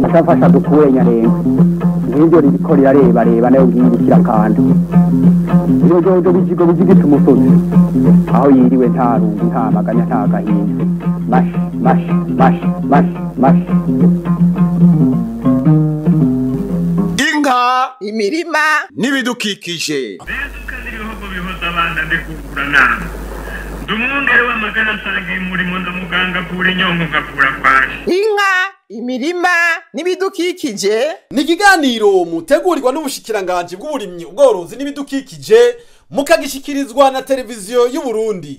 ashafasha dukure nyarenga ngiryo iriko reba nayo ngirukira kandi iyo jojo bijigita umusozi aho yiriwe nta rungu nta maganya nta gahinda mash inka imirima n'ibidukikije bezuka n'ibihugu bihoza abana ndekukura nama ndumwungere w'amagana nsangiye umurimo ndamuganga kura inyongo ngakura kwaje inka imirima n'ibidukikije ni ikiganiro mutegurirwa n'ubushikiranganji bw'uburimyi ubworozi n'ibidukikije mukagishikirizwa na televiziyo y'u Burundi.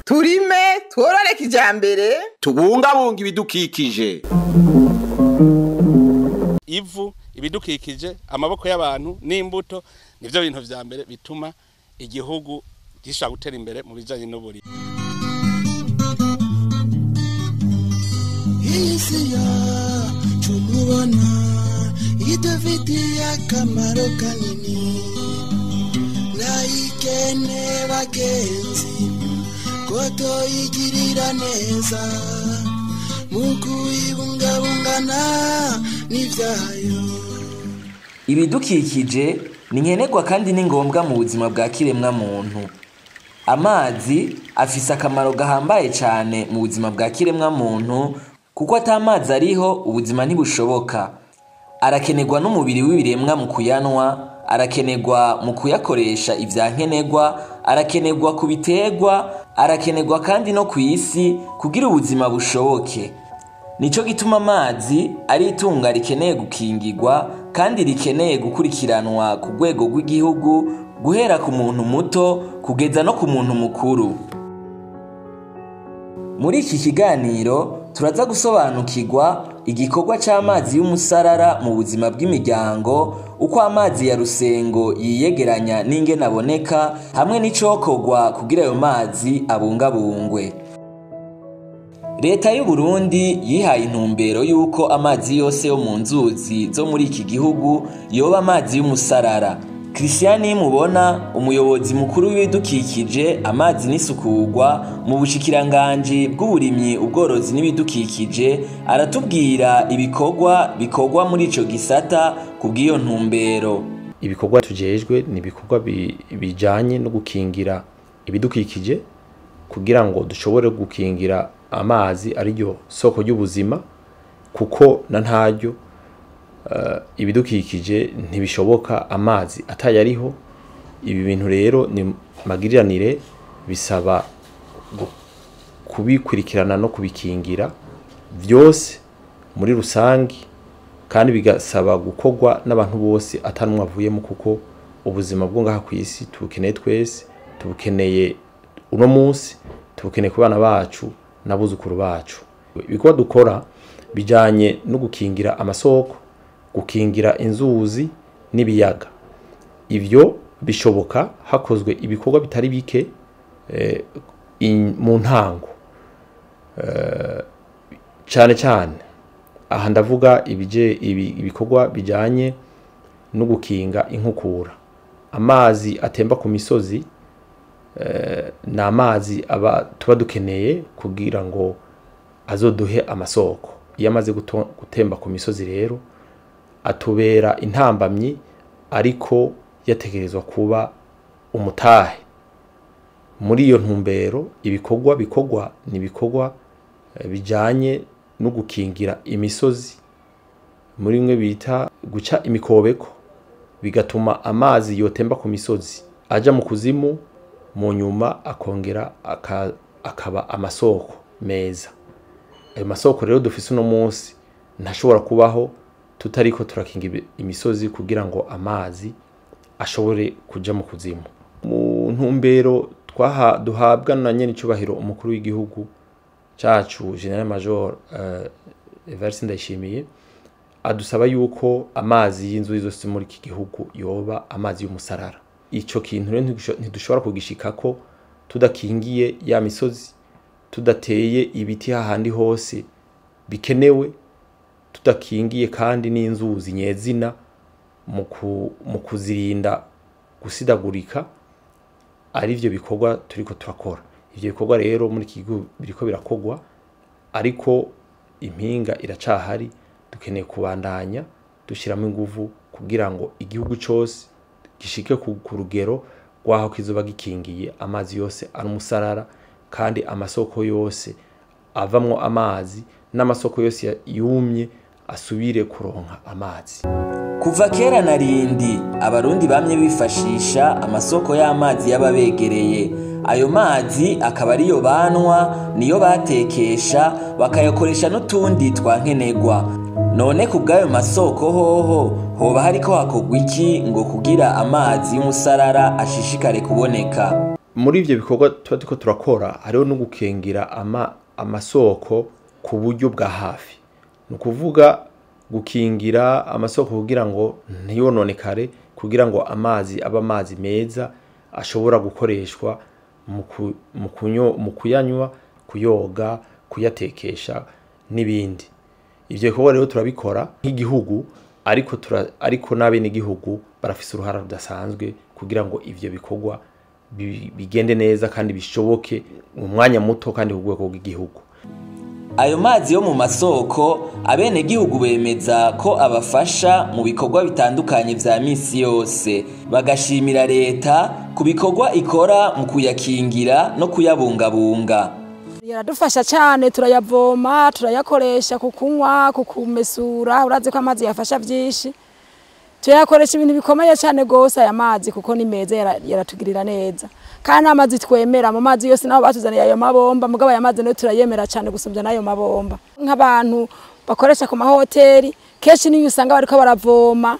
turime tworore kijambere Tubungabunga ibidukikije. Ivu, ibidukikije, amaboko y'abantu n'imbuto nivyo bintu vya mbere bituma igihugu gishobora gutera imbere mu bijanye n'uburimyi. Isi yacu mubona idufitiye akamaro kanini, nayikene bagenzi ko toyigirira neza mu kuyibungabungana n'ivyayo. Ibidukikije ni nkenerwa kandi ni ngombwa mu buzima bwa kiremwa muntu. Amazi afise akamaro gahambaye cyane mu buzima bwa kiremwa muntu kuko atamazi ariho ubuzima ntibushoboka. Arakenerwa n'umubiri w'ibiremwa mu kuyanwa, arakenerwa mu kuyakoresha ivyankenerwa, arakenerwa ku biterwa, arakenerwa kandi no ku isi kugira ubuzima bushoboke. Nico gituma amazi ari itunga rikeneye gukingirwa kandi rikeneye gukurikiranwa ku rwego rw'igihugu guhera ku muntu muto kugeza no ku muntu mukuru. Muri iki kiganiro turaza gusobanukirwa igikorwa c'amazi y'umusarara mu buzima bw'imiryango, uko amazi ya rusengo yiyegeranya n'ingene aboneka, hamwe n'icokorwa kugira ayo mazi abungabungwe. Reta y'u Burundi yihaye intumbero yuko amazi yose yo mu nzuzi zo muri iki gihugu yoba amazi y'umusarara. Christian mubona umuyobozi mukuru w'ibidukikije amazi n'isukurwa mu bushikiranganji bw'uburimyi ubworozi n'ibidukikije aratubwira bikorwa muri ico gisata kubw'iyo ntumbero. Ibikorwa tujejwe ni ibikorwa bijanye no gukingira ibidukikije kugira ngo dushobore gukingira amazi ariryo soko ry'ubuzima, kuko na ntaryo ibidukikije ntibishoboka amazi atayariho. Ibi bintu rero ni magiriranire, bisaba kubikurikirana no kubikingira byose muri rusangi, kandi bigasaba gukorwa n'abantu bose atanumwe avuyemo, kuko ubuzima bwo ngaha ku isi tubukeneye twese, tubukeneye uno munsi, tubukeneye ku bana bacu n'abuzukuru bacu. Ibikorwa dukora bijanye no gukingira amasoko, gukingira inzuzi n'ibiyaga. Ivyo bishoboka hakozwe ibikorwa bitari bike mu ntango. Cyane cyane aha ndavuga ibikorwa bijanye no gukinga inkukura. Amazi atemba ku misozi na amazi tuba dukeneye kugira ngo azoduhe amasoko. Iyo amaze gutemba ku misozi rero atubera intambamyi, ariko yategerezwa kuba umutahe. Muri iyo ntumbero ibikorwa ni ibikorwa bijanye no gukingira imisozi, muri mwe bita guca imikobeko, bigatuma amazi yotemba ku misozi aja mu kuzimu, mu nyuma akongera akaba amasoko meza. Ayo masoko rero dufise uno munsi ntashobora kubaho tutariko turakinga imisozi kugira ngo amazi ashobore kuja mu kuzimu. Mu ntumbero duhabwa na nyene icubahiro umukuru w'igihugu cacu General Major Evariste Ndayishimiye, adusaba yuko amazi y'inzuzi zose muri iki gihugu yoba amazi y'umusarara. Ico kintu rero ntidushobora kugishikako tudakingiye ya misozi, tudateye ibiti hahandi hose bikenewe, tudakingiye kandi n'inzuzi nyezina mu kuzirinda gusidagurika, ari byo bikorwa turiko turakora. Ivyo bikorwa rero muri iki gihugu biriko birakogwa, ariko impinga iracahari. Dukeneye kubandanya dushiramo inguvu kugira ngo igihugu cyose gishike ku rugero rwaho kizoba gikingiye amazi yose ari umusarara, kandi amasoko yose avamwo amazi n'amasoko yose yumye asubire kuronka amazi. Kuva kera na rindi abarundi bamye bifashisha amasoko y'amazi y'ababegereye. Ayo mazi akaba ariyo banwa, niyo batekesha, bakayakoresha n'utundi twankenegwa. None kubw'ayo masoko hoba hariko hakogwa iki ngo kugira amazi y'umusarara ashishikare kuboneka? Muri ivyo bikorwa tuba turiko turakora hariho no gukengira amasoko ku buryo bwa hafi. Ni ukuvuga gukingira amasoko kugira ngo ntiyononekare, kugira ngo amazi aba amazi meza ashobora gukoreshwa mu kuyanywa, kuyoga, kuyatekesha n'ibindi. Ivyo bikorwa rero turabikora nk'igihugu, ariko n'abene igihugu barafise uruhara rudasanzwe kugira ngo ivyo bikorwa bigende neza kandi bishoboke mu mwanya muto kandi ku rwego rw'igihugu. Ayo mazi yo mu masoko abene gihugu bemeza ko abafasha mu bikorwa bitandukanye vya misi yose, bagashimira Reta ku bikorwa ikora mu kuyakingira no kuyabungabunga. Yaradufasha cyane, turayavoma, turayakoresha kukunywa, kukumesura. Urazi ko amazi yafasha byinshi, tuyakoresha ibintu bikomeye cyane gose aya mazi, kuko ni meza, yaratugirira neza. Kandi amazi twemera mu mazi yose naho batuzaniye ayo mabomba, mugabo aya mazi no turayemera cyane gusumbya nayo mabomba. Nk'abantu bakoresha ku mahoteli kenshi niyo usanga bariko baravoma,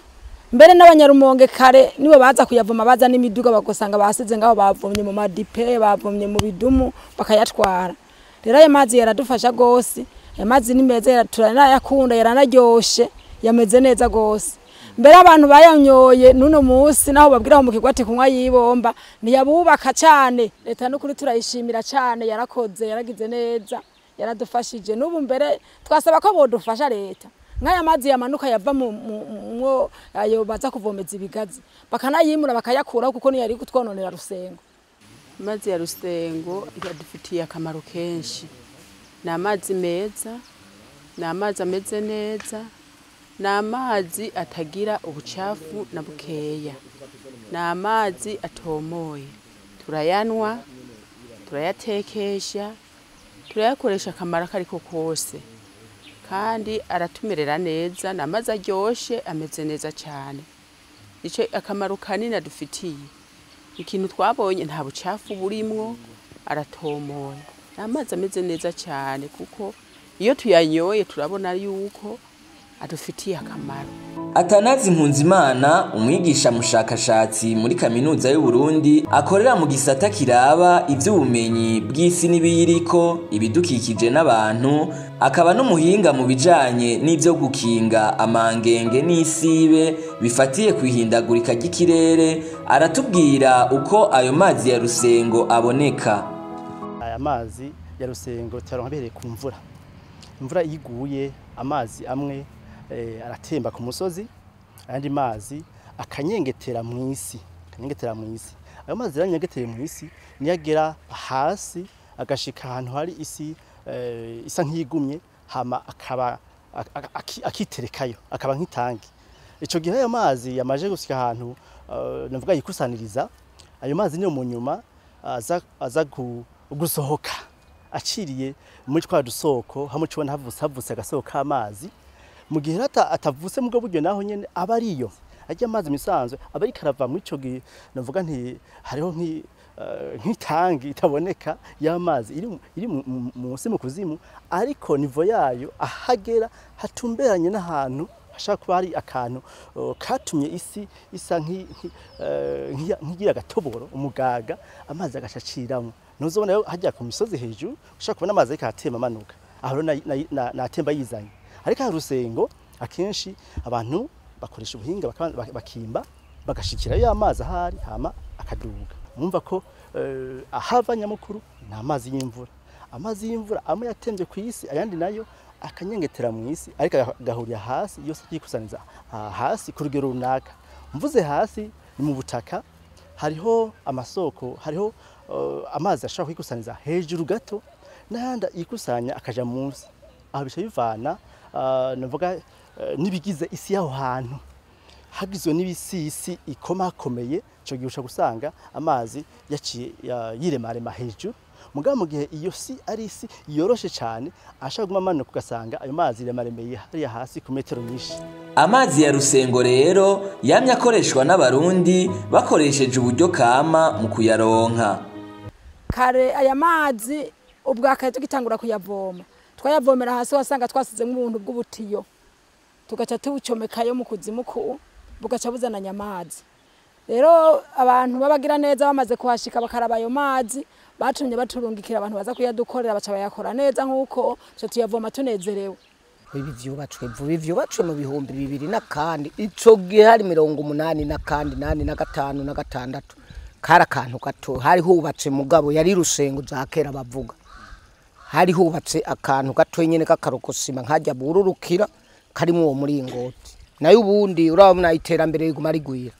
mbere n'abanyarumonge kare nibo baza kuyavoma, baza n'imiduga bagosanga basize ngaho bavomye mu madipe, bavomye mu bidumu bakayatwara. Rero ayo mazi yaradufasha gose, ayo mazi ni meza, turanayakunda, yaranaryoshe, yameze neza gose. Mbere abantu bayanyoye nuno musi naho babwira mu kigwati kunywa yibomba ntiyabubaka cyane. Leta n'ukuri turayishimira cyane, yarakoze, yaragize neza, yaradufashije. N'ubu mbere twasaba ko bodufasha Leta nk'aya mazi yamanuka yava mu ayo baza kuvomeza ibigazi, bakanayimura bakayakuraho, kuko ni yari kutwononera rusengo. Amazi ya rusengo adufitiye akamaro kenshi. Ni amazi meza, ni amazi ameze neza, ni amazi atagira ubucafu na bukeya, ni amazi atomoye. Turayanywa, turayatekesha, turayakoresha akamaro kariko kose, kandi aratumerera neza. Ni amazi aryoshe, ameze neza cyane. Ico akamaro kanini adufitiye. Ikintu twabonye nta bucafu burimwo, aratomoye. Ni amazi ameze neza cyane, kuko iyo tuyanyoye turabona yuko adufitiye akamaro. Atanazi Mpunzimana, umwigisha mushakashatsi muri kaminuza y'u Burundi, akorera mu gisata kiraba ivy'ubumenyi bw'isi n'ibiyiriko, ibidukikije n'abantu, akaba n'umuhinga mu bijanye n'ivyo gukinga amangenge n'isibe bifatiye kwihindagurika ry'ikirere, aratubwira uko ayo mazi ya rusengo aboneka. Aya mazi ya rusengo tyaronka ku mvura. Imvura iguye, amazi amwe aratemba ku musozi, ayandi mazi akanyengetera mw'isi, ayo mazi yanyengeteye mw'isi niyagera hasi agashika ahantu hari isi isa nk'igumye, hama akaba akiterekayo, akaba nk'itangi. Ico gihe ayo mazi yamaje gusika ahantu navuga yikusaniriza, ayo mazi niyo mu nyuma aza gusohoka aciriye muri twa dusoko, hamwe cubona havutse agasoko k'amazi. Mu gihe atavuse mu buryo naho nyene aba ariyo ajya amazi misanzwe, aba ari karava mu ico gihe navuga nti hariho nk'itangi itaboneka y'amazi iri munsi mu kuzimu, ariko nivo yayo ahagera hatumberanye n'ahantu hashaka kuba hari akantu katumye isi isa nk'igira agatoboro, umugaga, amazi agashaciramo. Ntuzobona yo hajya ku misozi hejuru ushaka kubona amazi akatemba amanuka, aho natemba yizanye. Ariko rusengo akenshi abantu bakoresha ubuhinga bakimba bagashikira ya amazi ahari, hama akaduga. Mumva ko ahava nyamukuru na amazi y'imvura. Amazi y'imvura amwe yatemvye ku isi, ayandi nayo akanyengetera mw'isi ariko agahurira hasi yose yikusaniza hasi ku rugero runaka. Mvuze hasi ni mu butaka, hariho amasoko, hariho amazi ashobora kwikusaniza hejuru gato n'ahandi yikusanya akaja munsi. Aho bica bivana navuga nibigize isi yaho hantu hagizwe n'ibisisi ikomakomeye, ico gihe ushobora gusanga amazi yaciye yiremarema hejuru. Mugabo mu gihe iyo si ari isi yoroshe cyane ashaka guma amanuka ugasanga ayo mazi yiremaremeye hariya hasi ku metero nyinshi. Amazi ya rusengo rero yamye akoreshwa n'abarundi bakoresheje uburyo kama mu kuyaronka. Kare aya mazi ubwakaye tugitangura kuyavoma, twayavomera hasi wasanga twasize nk'ubuntu bw'ubutiyo, tugaca tubucomekayo mu kuzimu bugaca buzananya amazi. Rero abantu babagira neza bamaze kuhashika bakaraba ayo mazi, batumye baturungikira abantu baza kuyadukorera baca bayakora neza nk'uko cyo tuyavoma tunezerewe. Ibi vyubatswe mu bihumbi 2000 ico gihe hari 80 na kandi 8 na 5 na 6 kara kantu gato hari hubatse mugabo yari rusengo za kera bavuga, hari hubatse akantu gato nyene kakarokosima nkajya bururukira karimo uwo muringoti, nayo ubundi urabona iterambere riguma rigwira.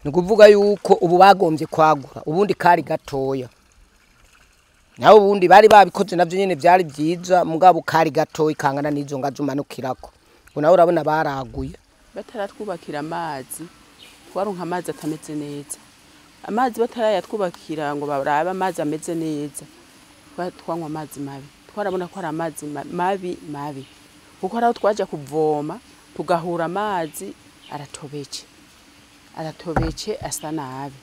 Ni kuvuga yuko ubu bagombye kwagura, ubundi kari gatoya, naho ubundi bari babikoze navyo nyene vyari byiza mugabo kari gatoya ikangana n'izo ngajumanukirako. Naho urabona baraguye. Bataratwubakira amazi twaronka amazi atameze neza, amazi batarayatwubakira ngo barabe amazi ameze neza, twanywa amazi mabi. Twarabona ko ari amazi mabi kuko araho twaje kuvoma tugahura amazi aratobece asa nabi.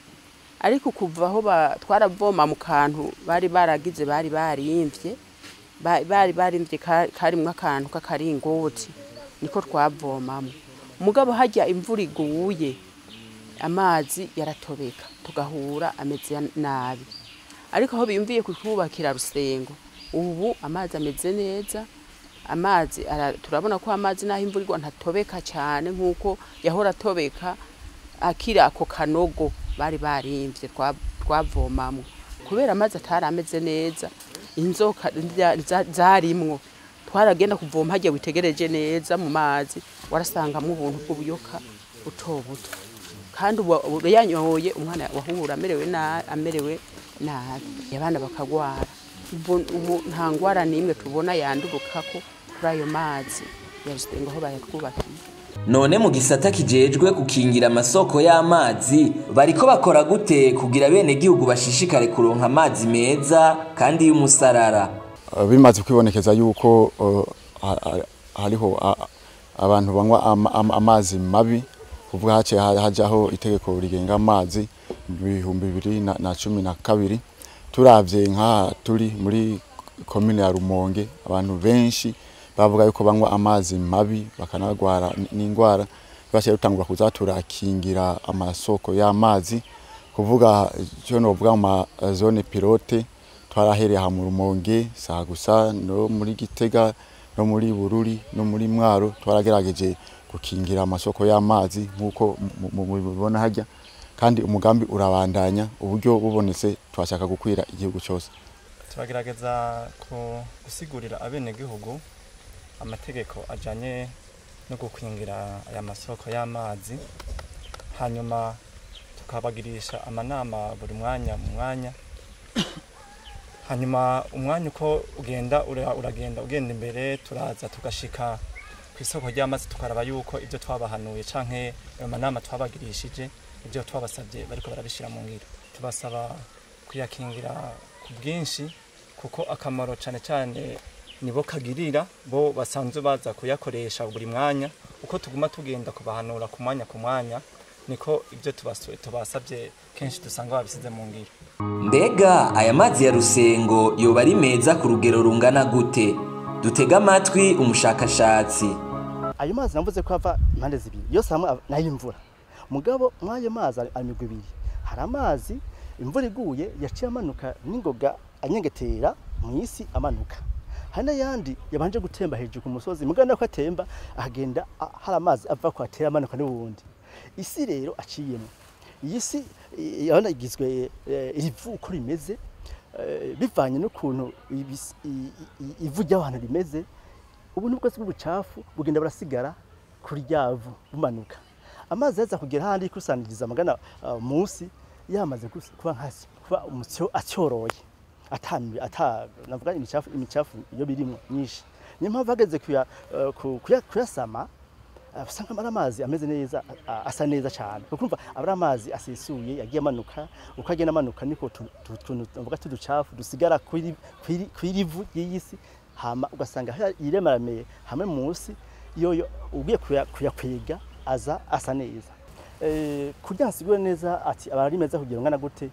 Ariko kuva aho twaravoma mu kantu bari baragize bari barimvye karimwe akantu k'akaringoti niko twavomamo. Mugabo hajya imvura iguye amazi yaratobeka tugahura ameze nabi. Ariko aho biyumviye kutwubakira rusengo ubu amazi ameze neza, amazi turabona ko amazi naho imvura igwa ntatobeka cyane nkuko yahora atobeka akira ako kanogo bari barimvye twavomamo, kubera amazi atari ameze neza. Inzoka zarimwo twaragenda kuvoma hajya witegereje neza mu mazi warasangamo ubuntu bw'ubuyoka buto kandi yanyoye umwana wahura amerewe nabi abana bakagwara. Ubu nta ngwara nimwe tubona yandurukako kuri ayo mazi yarusengo aho bayatwubakiye. None mu gisata kijejwe gukingira amasoko y'amazi bariko bakora gute kugira bene gihugu bashishikare kuronka amazi meza kandi y'umusarara? Bimaze kwibonekeza yuko hariho abantu banywa amazi mabi, kuvuga hajaho itegeko rigenga amazi 2012. Turavye nka turi muri commune ya Rumonge abantu benshi bavuga yuko banywa amazi mabi bakanagwara n'ingwara. Bashe rutangura kuzaturakingira amasoko y'amazi, kuvuga cyo no vuga mu zone pilote twarahereye ha mu Rumonge Sagusa no muri Gitega no muri Bururi no muri Mwaro twaragerageje gukingira amasoko y'amazi nkuko mubibona hajya, kandi umugambi urabandanya uburyo bubonetse twashaka gukwira igihugu cyose. Turagerageza gusigurira abene gihugu amategeko ajanye no gukwingira aya masoko y'amazi, hanyuma tukabagirisha amanama buri mwanya mu mwanya. Hanyuma umwanya uko uragenda imbere turaza tugashika ku isoko ry'amazi tukaraba yuko ibyo twabahanuye canke amanama twabagirishije ibyo twabasabye bariko barabishira mu ngiro. Tubasaba kuyakingira ku bwinshi kuko akamaro cyane nibo kagirira, bo basanzwe baza kuyakoresha buri mwanya. Uko tuguma tugenda kubahanura ku mwanya niko ibyo tubasabye kenshi dusanga babisize mu ngiro. Mbega aya mazi ya rusengo yoba ari meza ku rugero rungana gute? Dutega amatwi umushakashatsi. Ayo mazi navuze ko ava impande zibiri yose hamwe n'ay'imvura. Mugabo mwayo mazi amigwa ibiri. Hari amazi imvura iguye yaciye amanuka n'ingoga anyengetera mw'isi amanuka. Hari n'ayandi yabanje gutemba hejuru ku musozi, mugana ko atemba agenda hari amazi ava ko atera amanuka n'ubundi. Isi rero aciyemo. Iyi si yabana igizwe irivu uko rimeze bivanye n'ukuntu ivu ry'abantu rimeze, ubuntu bwose bw'ubucafu bugenda burasigara kuri ryavu bumanuka. Amazi yaza kugera handi kusaniriza magana munsi yamaze kuba nkasi kuba umusyo acyoroye navuga imicafu iyo birimo nyinshi. Niyo mpamvu bageze kuyasama usanga amazi ameze neza asa neza cyane kuko abari amazi asesuye yagiye amanuka uko agenda amanuka niko tuvuga tuducafu dusigara kwirivu y'isi hama ugasanga yiremaramiye hamwe munsi yoyo ugiye kuyakwega aza asa neza. Kugira nsigure neza ati abari meza kugira ngana gute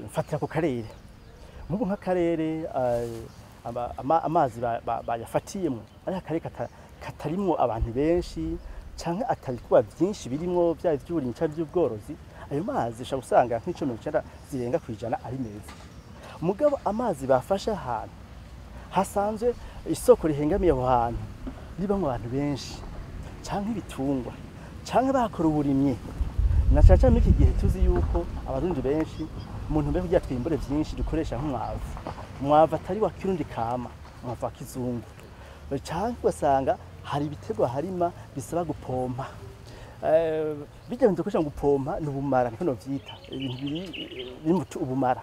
mfatira ku karere mubu nk'akarere amazi bayafatiyemo ari akarere katarimwo abantu benshi canke atari kuba byinshi birimo bya vy'uburimyi cyangwa by'ubworozi, ayo mazi ushaka gusanga nk'icyo zirenga kwijana ari meza. Mugabo amazi bafasha ahantu hasanzwe isoko rihengamiye aho hantu ribamwe abantu benshi canke ibitungwa canke bakora uburimyi na caca muri iki gihe tuzi yuko abarundi benshi umuntu mbe kugira twimbure byinshi dukoresha nk'umwavu atari wa kirundi kama umwavu wa kizungu canke ugasanga hari ibitego harima bisaba gupompa bijya bintu dukoresha gupompa n'ubumara niko novyita ibintu biri ubumara.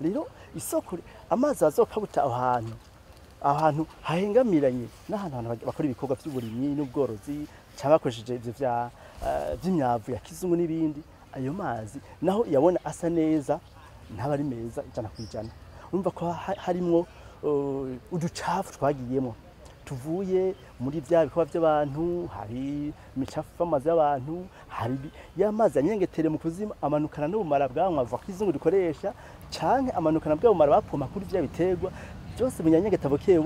Rero isoko amazi azokabuta ahantu hahengamiranye n'ahantu bakora ibikorwa by'uburimyi n'ubworozi cyangwa bakoresheje ivyo by'imyavu ya kizungu n'ibindi, ayo mazi naho yabona asa neza ntaba ari meza ijana kwijana. Urumva ko harimo uducafu twagiyemo tuvuye muri bya bikorwa by'abantu, hari imicafu amazi y'abantu, hari y'amazi anyengetere mu kuzima amanukana n'ubumara bw'amwavu kizungu dukoresha canke amanukana bw'ubumara bapoma kuri bya biterwa byose binyanyegeta buke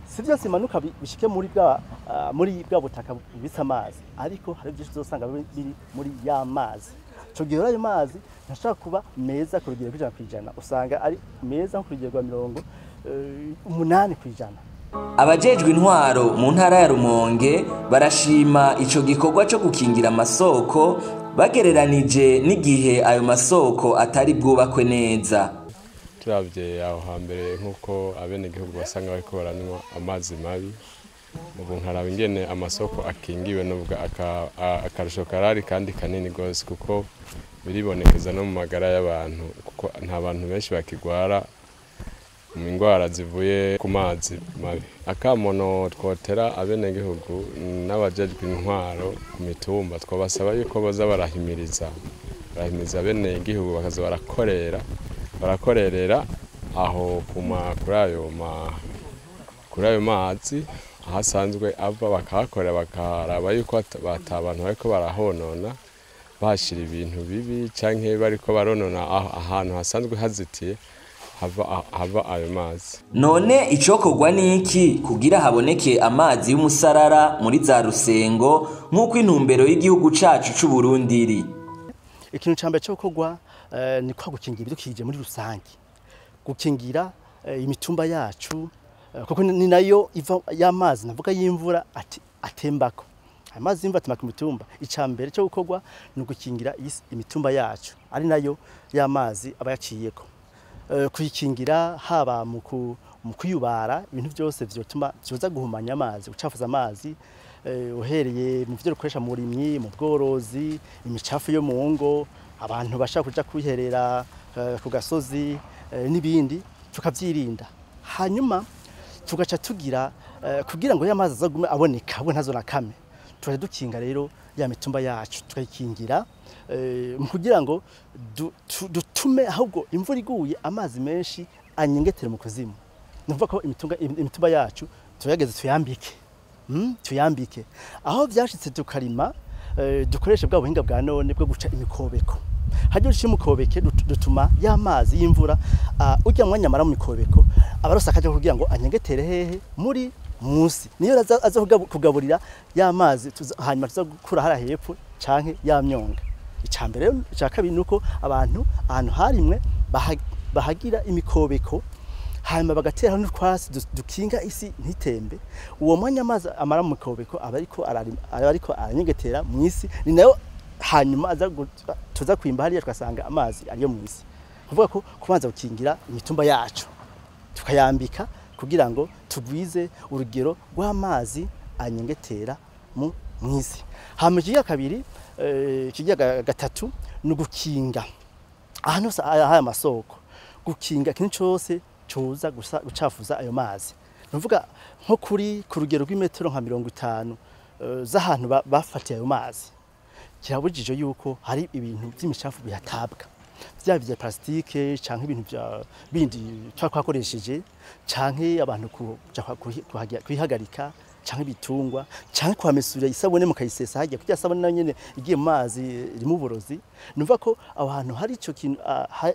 si byose imanuka bishike muri bwa butaka bubitse amazi, ariko hari byinshi uzosanga biri muri ya mazi. Cyo gihe ayo mazi ntashaka kuba meza ku rugero rw'ijana usanga ari meza ku rugero rwa 80%. Abajejwe intwaro mu ntara ya Rumonge barashima ico gikorwa cyo gukingira amasoko bagereranije n'igihe ayo masoko atari bwubakwe neza. Turavye aho hambere nkuko abenegihugu basanga bariko baranywa amazi mabi, ubu nkaraba ingene amasoko akingiwe n'ubwa akarusho karari kandi kanini gose kuko biribonekeza no mu magara y'abantu kuko nta bantu benshi bakigwara ingwara zivuye ku mazi mabi. Akamono twotera abenegihugu n'abajejwe intwaro ku mitumba twabasaba yuko boza barahimiriza abenegihugu bakaza barakorerera aho kuri ayo mazi ahasanzwe ava bakahakorera bakaraba yuko abantu bariko barahonona bashira ibintu bibi canke bariko baronona ahantu hasanzwe hazitiye hava ayo mazi. None icokorwa niki kugira haboneke amazi y'umusarara muri za rusengo nk'uko intumbero y'igihugu cacu c'u Burundi iri? Ikintu cambe cokorwa ni kwa gukingira ibidukikije muri rusange, gukingira imitumba yacu kuko ni nayo iva y'amazi navuga y'imvura atembako. Amazi y'imvura atema ku mitumba, icambere cyo gukorwa ni gukingira imitumba yacu ari nayo y'amazi aba yaciyeko. Kuyikingira haba mu kuyubara ibintu byose vyotuma byoza guhumanya amazi, ucafuza amazi uhereye mu byo dukoresha mu burimyi, mu bworozi, imicafu yo mu ngo, abantu bashaka kuja kwiherera ku gasozi n'ibindi tukavyirinda. Hanyuma tugaca tugira kugira ngo y'amazi azagume aboneka abwe ntazo nakame, tuje dukinga rero ya mitumba yacu tukayikingira mu kugira ngo dutume ahubwo imvura iguye amazi menshi anyengetere mu kuzimu. Numva ko imitumba yacu tuyageze tuyambike aho byashitse tukarima dukoresha bwa buhinga bwa none bwo guca imikobeko. Hajyo shimukobeke dutuma y'amazi y'imvura ujya mwanya mara mu mikobeko abarosa kaje kugira ngo anyengetere hehe muri munsi niyo aza kugaburira y'amazi hanyuma tuza gukura hara hepfo canke y'amyonga. Icambere cyakabiri nuko ahantu harimwe bahagira imikobeko hanyuma bagatera n'utwasi dukinga isi ntitembe. Uwo mwanya amazi amara mu mikobeko abariko aranyegetera mu isi ni nayo hanyuma tuza kwimba hariya twasanga amazi ariyo mu isi. Kuvuga ko kubanza gukingira imitumba yacu tukayambika kugira ngo tugwize urugero rw'amazi anyengetera mu mw'isi. Hama ikigira kabiri ikigira gatatu ni gukinga ahantu haya masoko, gukinga ikintu cyose coza gucafuza ayo mazi. Nuvuga nko kuri ku rugero rw'imetero nka 50 z'ahantu bafatiye ayo mazi, kirabujije yuko hari ibintu by'imicafu bihatabwa, byaba bya plastike canke ibintu bya bindi twakoresheje canke abantu kuhihagarika canke bitungwa canke kwamesura isabone mukayisesa hajya kujya sabone nayo nyene igiye mu mazi rimwe uburozi. Numva ko abantu hari ico kintu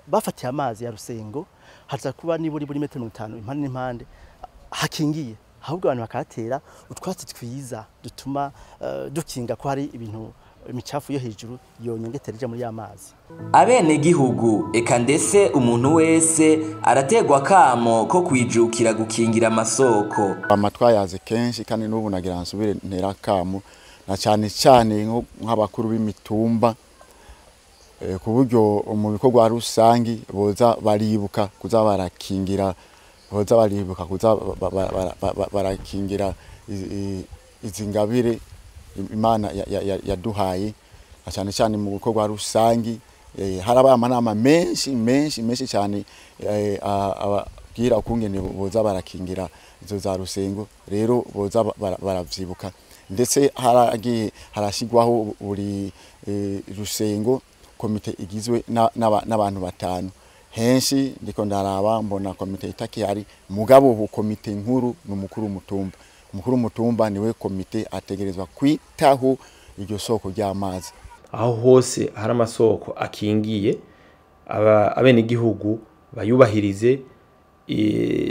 bafatiye amazi ya rusengo haza kuba niburi buri metero 50 impande n'impande hakingiye, ahubwo abantu bakatera utwatsi twiza dutuma dukinga ko hari ibintu imicafu yo hejuru yonyengetereje muri amazi. Abene gihugu eka ndetse umuntu wese arategwa kamo ko kwijukira gukingira amasoko. Amatwayaze kenshi kandi n'ubu nagira nsubire ntera kamo na cyane cyane nk'abakuru b'imitumba ku buryo mu bikorwa rusangi boza baribuka kuza barakingira, boza baribuka kuza barakingira izingabire Imana yaduhaye, cyane cyane mu bikorwa rusangi. Harabaye amanama menshi cyane ababwira ukungene boza barakingira izo za rusengo, rero boza baravyibuka. Ndetse harashigwaho buri rusengo komite igizwe n'abantu batanu. Henshi ndiko ndaraba mbona komite itakihari, mugabo komite nkuru n'umukuru w'umutumba. Umukuru w'umutumba niwe komite ategerezwa kwitaho iryo soko ry'amazi. Aho hose hari amasoko akingiye, abene gihugu bayubahirize,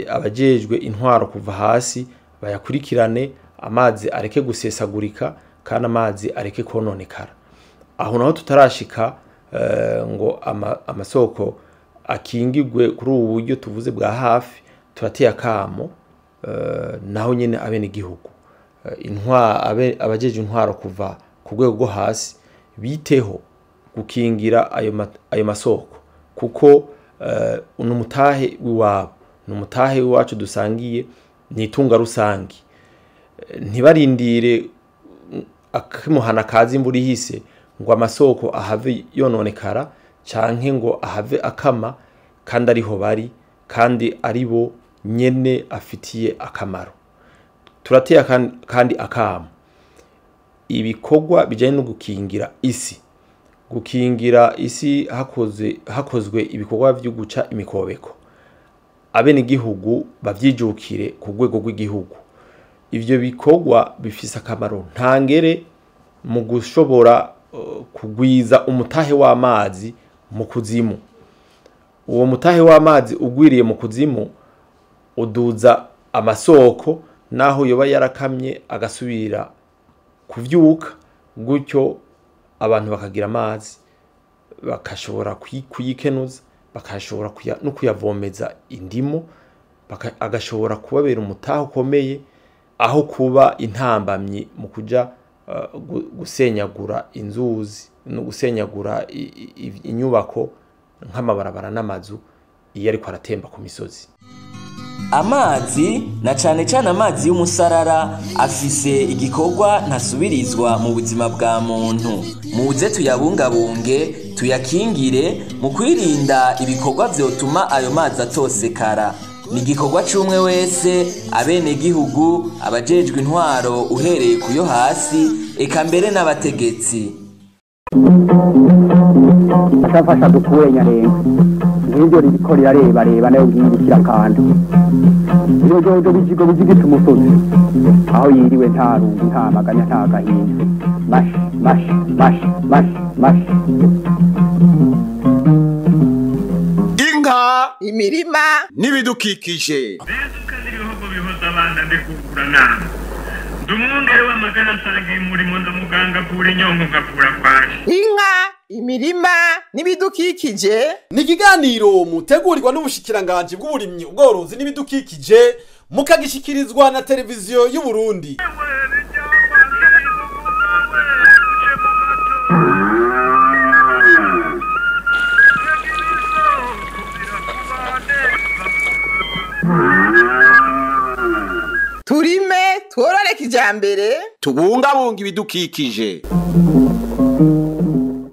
abajejwe intwaro kuva hasi bayakurikirane, amazi areke gusesagurika kandi amazi areke kononekara. Aho naho tutarashika ngo amasoko akingirwe kuri ubu buryo tuvuze bwa hafi, turateye akamo naho nyene abene gihugu abajeje intwaro kuva ku rwego rwo hasi biteho gukingira ayo masoko, kuko n'umutahe w'iwabo, n'umutahe w'iwacu dusangiye, nitunga rusangi. Ntibarindire akimuhana kazi imvura ihise ngo amasoko ahave yononekara canke ngo ahave akama, kandi ariho bari kandi aribo nyene afitiye akamaro. Turateye kandi akamo ibikorwa bijanye no gukingira isi. Gukingira isi hakozwe ibikorwa byo guca imikobeko. Abene gihugu bavyijukire ku rwego rw'igihugu. Ivyo bikorwa bifise akamaro ntangere mu gushobora kugwiza umutahe w'amazi mu kuzimu. Uwo mutahe w'amazi ugwiriye mu kuzimu uduza amasoko, naho yoba yarakamye agasubira kuvyuka, gutyo abantu bakagira amazi, bakashobora kuyikenuza, bakashobora no kuyavomeza indimo, agashobora kubabera umutahe ukomeye, aho kuba intambamyi mu kuja gusenyagura inzuzi no gusenyagura inyubako nk'amabarabara n'amazu iyo ariko aratemba ku misozi. Amazi na cane cane amazi y'umusarara afise igikorwa ntasubirizwa mu buzima bwa muntu. Muze tuyabungabunge, tuyakingire mu kwirinda ibikorwa vyotuma ayo mazi atosekara. Ni igikorwa c'umwe wese, abene gihugu, abajejwe intwaro uhereye kuyo hasi, eka mbere n'abategetsi. Ashafasha dukure nyarenga ngiryo iriko reba nayo ngirikira kandi iyo jojo bijigo bijigita umusozi aho yiriwe nta rungu nta maganya nta gahinda mash inka imirima n'ibidukikije. Bezuka n'ibihugu bihoza abana ndikugura nama ndumwungere w'amagana nsangiye umurimo ndamuganga kura inyongo ngakura kwaje. Inka imirima n'ibidukikije ni ikiganiro mutegurirwa n'ubushikiranganje bw'uburimyi, ubworozi n'ibidukikije, mukagishikirizwa na televiziyo y'u Burundi. iterambere tubungabunga ibidukikije.